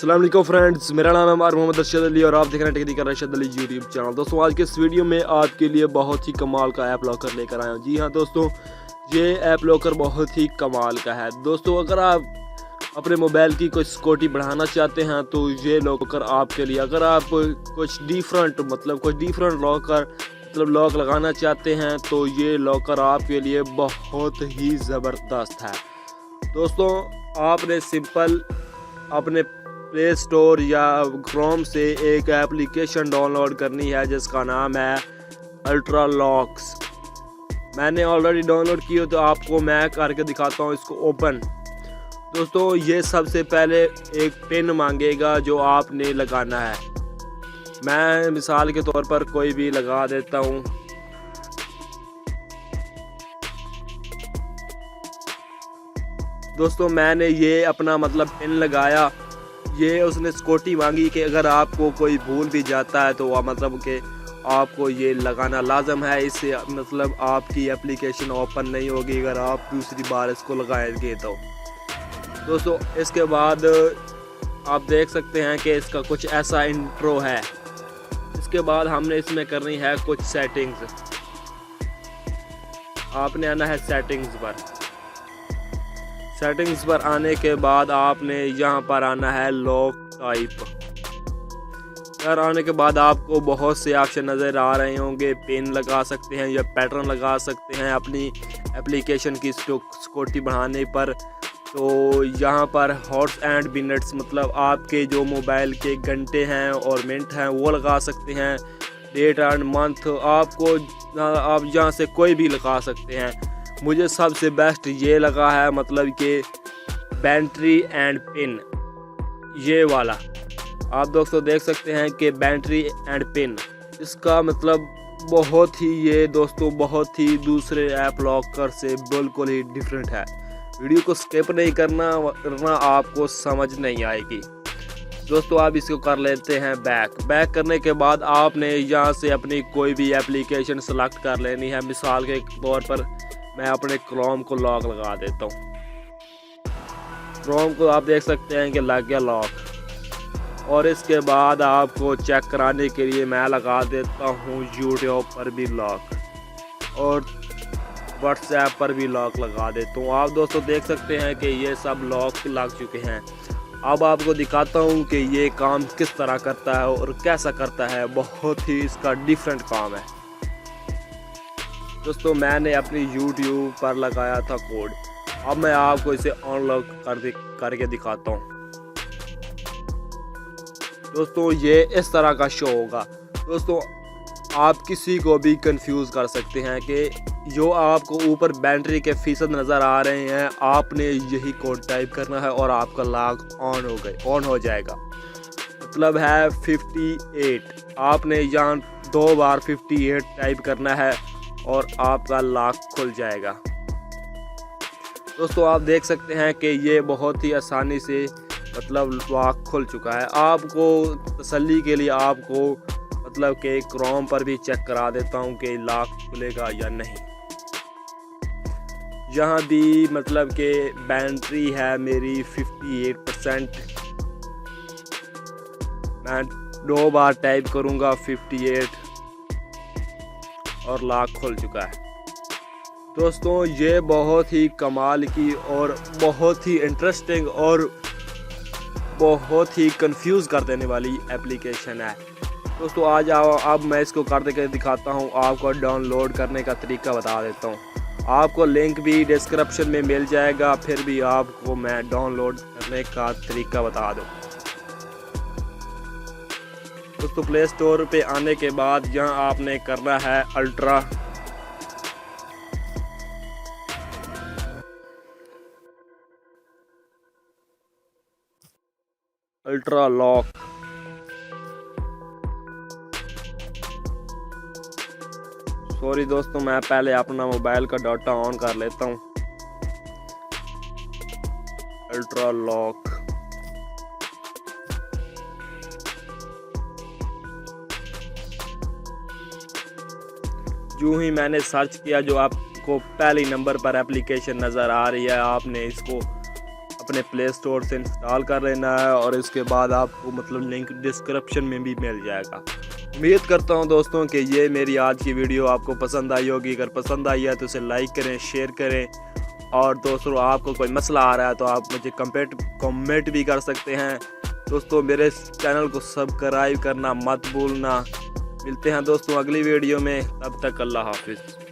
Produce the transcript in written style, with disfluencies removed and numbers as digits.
अस्सलाम वालेकुम फ्रेंड्स, मेरा नाम है मोहम्मद अरशद अली और आप देख रहे हैं technical Arshad Ali YouTube channel. दोस्तों आज के इस वीडियो में आपके लिए बहुत ही कमाल का ऐप लॉकर लेकर आया हूँ। जी हाँ दोस्तों, ये ऐप लॉकर बहुत ही कमाल का है। दोस्तों अगर आप अपने मोबाइल की कोई सिक्योरिटी बढ़ाना चाहते हैं तो ये लॉकर आपके लिए। अगर आप कुछ डिफरेंट लॉक लगाना चाहते हैं तो ये लॉकर आपके लिए बहुत ही ज़बरदस्त है। दोस्तों आपने सिंपल अपने प्ले स्टोर या क्रोम से एक एप्लीकेशन डाउनलोड करनी है जिसका नाम है अल्ट्रा लॉक्स। मैंने ऑलरेडी डाउनलोड की हो तो आपको मैं करके दिखाता हूँ इसको ओपन। दोस्तों ये सबसे पहले एक पिन मांगेगा जो आपने लगाना है। मैं मिसाल के तौर पर कोई भी लगा देता हूँ। दोस्तों मैंने ये अपना पिन लगाया। ये उसने सिक्योरिटी मांगी कि अगर आपको कोई भूल भी जाता है तो कि आपको ये लगाना लाजम है। इससे आपकी एप्लीकेशन ओपन नहीं होगी अगर आप दूसरी बार इसको लगाएंगे तो। दोस्तों इसके बाद आप देख सकते हैं कि इसका कुछ ऐसा इंट्रो है। इसके बाद हमने इसमें करनी है कुछ सेटिंग्स। आपने आना है सेटिंग्स पर आने के बाद आपने यहाँ पर आना है लॉक टाइप। यार आने के बाद आपको बहुत से ऑप्शन नज़र आ रहे होंगे। पिन लगा सकते हैं या पैटर्न लगा सकते हैं अपनी एप्लीकेशन की सिक्योरिटी बढ़ाने पर। तो यहाँ पर हॉर्स एंड मिनट्स आपके जो मोबाइल के घंटे हैं और मिनट हैं वो लगा सकते हैं। डेट एंड मंथ आप यहाँ से कोई भी लगा सकते हैं। मुझे सबसे बेस्ट ये लगा है कि बैटरी एंड पिन, ये वाला। आप दोस्तों देख सकते हैं कि बैटरी एंड पिन इसका बहुत ही दूसरे ऐप लॉकर से बिल्कुल ही डिफरेंट है। वीडियो को स्किप नहीं करना आपको समझ नहीं आएगी। दोस्तों आप इसको कर लेते हैं बैक करने के बाद आपने यहाँ से अपनी कोई भी एप्लीकेशन सेलेक्ट कर लेनी है। मिसाल के तौर पर मैं अपने क्रोम को लॉक लगा देता हूँ। क्रोम को आप देख सकते हैं कि लग गया लॉक। और इसके बाद आपको चेक कराने के लिए मैं लगा देता हूँ यूट्यूब पर भी लॉक और व्हाट्सएप पर भी लॉक लगा देता हूँ। आप दोस्तों देख सकते हैं कि ये सब लॉक लग चुके हैं। अब आपको दिखाता हूँ कि ये काम किस तरह करता है और कैसा करता है। बहुत ही इसका डिफरेंट काम है। दोस्तों मैंने अपनी YouTube पर लगाया था कोड। अब मैं आपको इसे अनलॉक करके दिखाता हूँ। दोस्तों ये इस तरह का शो होगा। दोस्तों आप किसी को भी कंफ्यूज कर सकते हैं कि जो आपको ऊपर बैटरी के फीसद नज़र आ रहे हैं, आपने यही कोड टाइप करना है और आपका लॉक ऑन हो जाएगा। है 58। आपने यहाँ 2 बार 58 टाइप करना है और आपका लॉक खुल जाएगा। दोस्तों आप देख सकते हैं कि ये बहुत ही आसानी से लॉक खुल चुका है। आपको तसल्ली के लिए आपको कि क्रोम पर भी चेक करा देता हूँ कि लॉक खुलेगा या नहीं। यहाँ भी कि बैटरी है मेरी 58%। मैं 2 बार टाइप करूँगा 58 और लॉक खुल चुका है। दोस्तों ये बहुत ही कमाल की और बहुत ही इंटरेस्टिंग और बहुत ही कंफ्यूज कर देने वाली एप्लीकेशन है। दोस्तों अब मैं इसको करके दिखाता हूँ। आपको डाउनलोड करने का तरीका बता देता हूँ। आपको लिंक भी डिस्क्रिप्शन में मिल जाएगा, फिर भी आपको मैं डाउनलोड करने का तरीका बता दूँ। दोस्तों प्ले स्टोर पे आने के बाद यहाँ आपने करना है अल्ट्रा लॉक। सॉरी दोस्तों, मैं पहले अपना मोबाइल का डाटा ऑन कर लेता हूँ। अल्ट्रा लॉक जो ही मैंने सर्च किया, जो आपको पहले नंबर पर एप्लीकेशन नज़र आ रही है, आपने इसको आपने प्ले स्टोर से इंस्टॉल कर लेना है और इसके बाद आपको मतलब लिंक डिस्क्रिप्शन में भी मिल जाएगा। उम्मीद करता हूं दोस्तों कि ये मेरी आज की वीडियो आपको पसंद आई होगी। अगर पसंद आई है तो इसे लाइक करें, शेयर करें और दोस्तों आपको कोई मसला आ रहा है तो आप मुझे कमेंट भी कर सकते हैं। दोस्तों मेरे चैनल को सब्सक्राइब करना मत भूलना। मिलते हैं दोस्तों अगली वीडियो में, तब तक अल्लाह हाफिज़।